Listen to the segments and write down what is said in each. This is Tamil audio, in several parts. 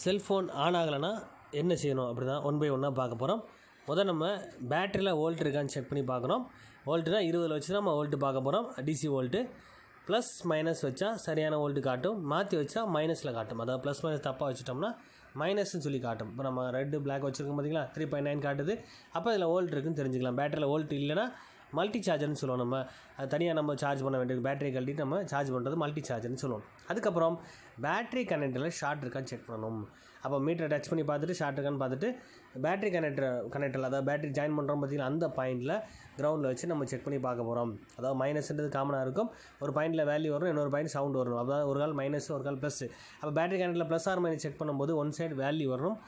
செல்ஃபோன் ஆன் ஆகலைன்னா என்ன செய்யணும் அப்படி தான் ஒன் பை ஒன்னாக பார்க்க போகிறோம். முதல் நம்ம பேட்டரியில் வோல்ட் இருக்கான்னு செக் பண்ணி பார்க்குறோம். வோல்ட்டுனா 20 வச்சு நம்ம வோல்ட்டு பார்க்க போகிறோம். டிசி வோல்ட்டு ப்ளஸ் மைனஸ் வச்சா சரியான வோல்ட்டு காட்டும், மாற்றி வச்சா மைனஸில் காட்டும். அதாவது ப்ளஸ் மைனஸ் தப்பாக வச்சுட்டோம்னா மைனஸ்ன்னு சொல்லி காட்டும். இப்போ நம்ம ரெட்டு பிளாக் வச்சுருக்கோம் பார்த்தீங்களா, 3.9 காட்டுது. அப்போ இதில் வோல்ட் இருக்குன்னு தெரிஞ்சுக்கலாம். பேட்டரியில் வோல்ட் இல்லைன்னா மல்டி சார்ஜர்னு சொல்லுவோம். நம்ம அது தனியாக நம்ம சார்ஜ் பண்ண வேண்டியது, பேட்டரி கழட்டிட்டு நம்ம சார்ஜ் பண்ணுறது மல்டி சார்ஜர்னு சொல்லுவோம். அதுக்கப்புறம் பேட்டரி கனெக்டரில் ஷார்ட் இருக்கான்னு செக் பண்ணணும். அப்போ மீட்டரை டச் பண்ணி பார்த்துட்டு ஷார்ட் இருக்கான்னு பார்த்துட்டு பேட்டரி கனெக்டரில் அதாவது பேட்டரி ஜாயின் பண்ணுறோம் பார்த்தீங்கன்னா அந்த பாயிண்டில் கிரவுண்டில் வச்சு நம்ம செக் பண்ணி பார்க்க போகிறோம். அதாவது மைனஸ்ன்றது காமனாக இருக்கும். ஒரு பாயிண்டில் வேல்யூ வரும், இன்னொரு பாயிண்ட் சவுண்ட் வரும். அதாவது ஒரு கால் மைனஸ் ஒரு கால் ப்ளஸ். அப்போ பேட்டரி கனெக்டரில் ப்ளஸ் ஆர் மைனஸ் செக் பண்ணும்போது ஒன் சைடு வேல்யூ வரும்,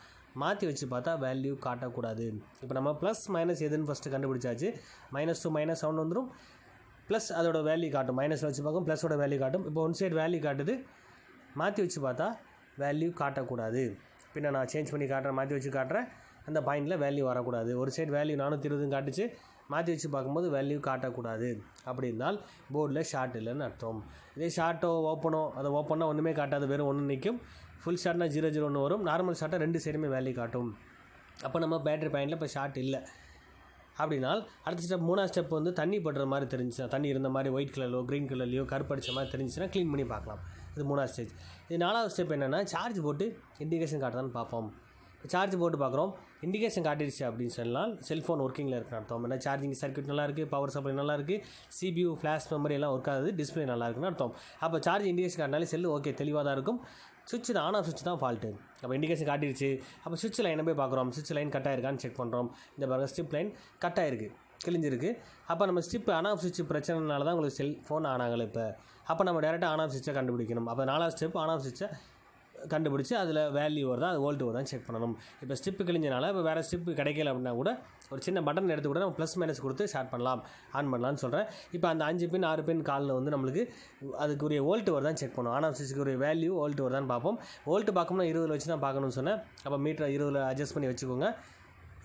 மாற்றி வச்சு பார்த்தா வேல்யூ காட்டக்கூடாது. இப்போ நம்ம ப்ளஸ் மைனஸ் எதுன்னு ஃபஸ்ட்டு கண்டுபிடிச்சாச்சு. மைனஸ் டு மைனஸ் சவுண்ட் வந்துடும், ப்ளஸ் அதோட வேல்யூ காட்டும். மைனஸில் வச்சு பார்க்கும், ப்ளஸோட வேல்யூ காட்டும். இப்போ ஒன் சைடு வேல்யூ காட்டுது, மாற்றி வச்சு பார்த்தா வேல்யூ காட்டக்கூடாது. பின்ன நான் சேஞ்ச் பண்ணி காட்டுறேன், மாற்றி வச்சு காட்டுறேன், அந்த பாயிண்டில் வேல்யூ வரக்கூடாது. ஒரு சைடு வேல்யூ 420 காட்டுச்சு, மாற்றி வச்சு பார்க்கும்போது வேல்யூ காட்டக்கூடாது. அப்படி இருந்தால் போர்டில் ஷார்ட் இல்லைன்னு அர்த்தம். இதே ஷார்ட்டோ ஓப்பனோ, அதை ஓப்பனாக ஒன்றுமே காட்டாது, வெறும் ஒன்று நிற்கும். ஃபுல் ஷார்ட்னா 001 வரும். நார்மல் ஷார்ட்டாக ரெண்டு சைடுமே வேல்யூ காட்டும். அப்போ நம்ம பேட்டரி பாயிண்டில் இப்போ ஷார்ட் இல்லை. அப்படின்னால் அடுத்த ஸ்டெப், மூணாவது ஸ்டெப் வந்து தண்ணி படுற மாதிரி தெரிஞ்சுன்னா, தண்ணி இருந்த மாதிரி ஒயிட் கலர்லையோ க்ரீன் கலர்லையோ கருப்படிச்ச மாதிரி தெரிஞ்சுன்னா க்ளீன் பண்ணி பார்க்கலாம். இது மூணாவது ஸ்டேஜ். இது நாலாவது ஸ்டெப் என்னென்னா சார்ஜ் போட்டு இண்டிகேஷன் காட்டுதான்னு பார்ப்போம். சார்ஜ் போட்டு பார்க்குறோம், இண்டிகேஷன் காட்டிடுச்சு அப்படின்னு சொன்னால் செல்ஃபோன் ஒர்க்கிங்கில் இருக்குன்னு அர்த்தம். ஏன்னா சார்ஜிங் சர்க்யூட் நல்லாயிருக்கு, பவர் சப்ளை நல்லாயிருக்கு, CPU ஃப்ளாஷ் மெமரி எல்லாம் ஒர்க் ஆகுது, டிஸ்பிளே நல்லா இருக்குன்னு அர்த்தம். அப்போ சார்ஜ் இண்டிகேஷன் காட்டினாலே செல்லு ஓகே தெளிவாக தான் இருக்கும். சுவிட்ச் தான், ஆன் ஆஃப் சுவிட்ச் தான் ஃபால்ட்டு. அப்போ இண்டிகேஷன் காட்டிடுச்சு. அப்போ சுவிட்ச் லைனை போய் பார்க்குறோம், சுவிட்ச் லைன் கட் ஆயிருக்கான்னு செக் பண்ணுறோம். இந்த பாருங்கள், ஸ்ட்ரிப் லைன் கட் ஆயிருக்கு, கிழிஞ்சிருக்கு. அப்போ நம்ம ஸ்ட்ரிப் ஆன் ஆஃப் சுவிட்ச் பிரச்சனைனால தான் உங்களுக்கு செல்ஃபோன் ஆன் ஆகலை. இப்போ அப்போ நம்ம டேரெக்டாக ஆன் ஆஃப் சுவிட்சை கண்டுபிடிக்கணும். அப்போ நாலாவது ஸ்டெப் ஆன் ஆஃப் சுவிட்சை கண்டுபிடிச்சி அதில் வேல்யூ வருதா, அது வோல்ட்டு வருதான்னு செக் பண்ணணும். இப்போ ஸ்டிப்பு கிழிஞ்சனால இப்போ வேறு ஸ்டிப்பு கிடைக்கல அப்படின்னா கூட ஒரு சின்ன பட்டன் எடுத்து கூட நம்ம ப்ளஸ் மைனஸ் கொடுத்து ஸ்டார்ட் பண்ணலாம், ஆன் பண்ணலான்னு சொல்கிறேன். இப்போ அந்த 5 பின் 6 பின் காலில் வந்து நம்மளுக்கு அதுக்குரிய வோல்ட்டு வருதான்னு செக் பண்ணுவோம். ஆன் ஆஃப் சுவிட்சுக்குரிய வேல்யூ வோல்ட்டு வருதான்னு பார்ப்போம். வோல்ட்டு பார்க்கணும்னா 20 வச்சு தான் பார்க்கணும்னு சொன்னேன். அப்போ மீட்டரை 20 அட்ஜஸ்ட் பண்ணி வச்சுக்கோங்க.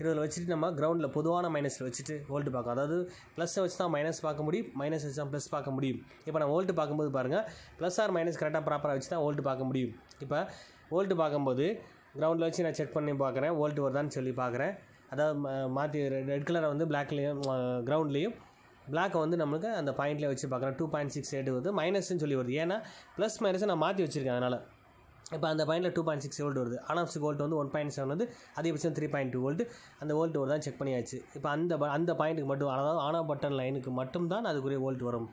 20 வச்சுட்டு நம்ம கிரவுண்டில் பொதுவான மைனஸில் வச்சுட்டு வோல்ட்டு பார்க்கும். அதாவது ப்ளஸ்ஸை வச்சு தான் மைனஸ் பார்க்க முடியும், மைனஸ் வச்சு தான் ப்ளஸ் பார்க்க முடியும். இப்போ நான் வோல்ட்டு பார்க்கும்போது பாருங்கள், ப்ளஸ் ஆர் மைனஸ் கரெக்டாக ப்ராப்பராக வச்சு தான் வோல்ட்டு பார்க்க முடியும். இப்போ வோல்ட்டு பார்க்கும்போது கிரவுண்டில் வச்சு நான் செக் பண்ணி பார்க்குறேன், வோல்ட்டு வருதான்னு சொல்லி பார்க்குறேன். அதாவது மாற்றி ரெட் கலரை வந்து பிளாக்லேயும் கிரவுண்ட்லேயும் பிளாக்கை வந்து நம்மளுக்கு அந்த பாயிண்ட்லேயே வச்சு பார்க்குறேன். 2.68 வருது, மைனஸ்ன்னு சொல்லி வருது. ஏன்னா ப்ளஸ் மைனஸை நான் மாற்றி வச்சுருக்கேன். அதனால் இப்போ அந்த பாயிண்டில் 2.6 வோல்ட் வருது. ஆன் ஆஃப் வோல்ட் வந்து 1.7 வந்து அதிகபட்சம் 3.2 வோல்ட். அந்த வோல்ட் வருதான் செக் பண்ணியாச்சு. இப்போ அந்த பாயிண்ட்டுக்கு மட்டும், அதாவது ஆன் ஆஃப் பட்டன் லைனுக்கு மட்டும்தான் அதுக்குரிய வோல்ட் வரும்.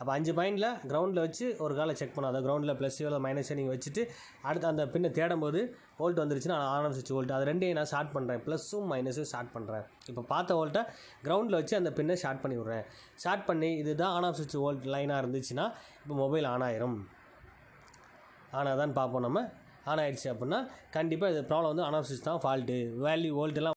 அப்போ 5 பாயிண்டில் கிரவுண்டில் வச்சு ஒரு காலை செக் பண்ணோம். அதை கிரவுண்டில் ப்ளஸ்ஸோ இல்லை மைனஸோ நீங்கள் வச்சுட்டு அடுத்து அந்த பின்னை தேடும்போது வோல்ட் வந்துருச்சுன்னா ஆன் ஆஃப் சுவிட்ச் வோல்ட். அது ரெண்டையும் நான் ஷார்ட் பண்ணுறேன், ப்ளஸ்ஸும் மைனஸும் ஷார்ட் பண்ணுறேன். இப்போ பார்த்த வோல்ட்டை கிரவுண்டில் வச்சு அந்த பின்னை ஷார்ட் பண்ணி விட்றேன். ஷார்ட் பண்ணி இதுதான் ஆன் ஆஃப் சுவிட்ச் வோல்ட் லைனாக இருந்துச்சுன்னா இப்போ மொபைல் ஆன் ஆயிரும். ஆனால் தான் பார்ப்போம் நம்ம. ஆன் ஆகிடுச்சு அப்படின்னா கண்டிப்பாக இது ப்ராப்ளம் வந்து ஆன் ஆஃப் சுவிட்ச் தான் ஃபால்ட்டு. வேல்யூ வோல்ட்டெல்லாம்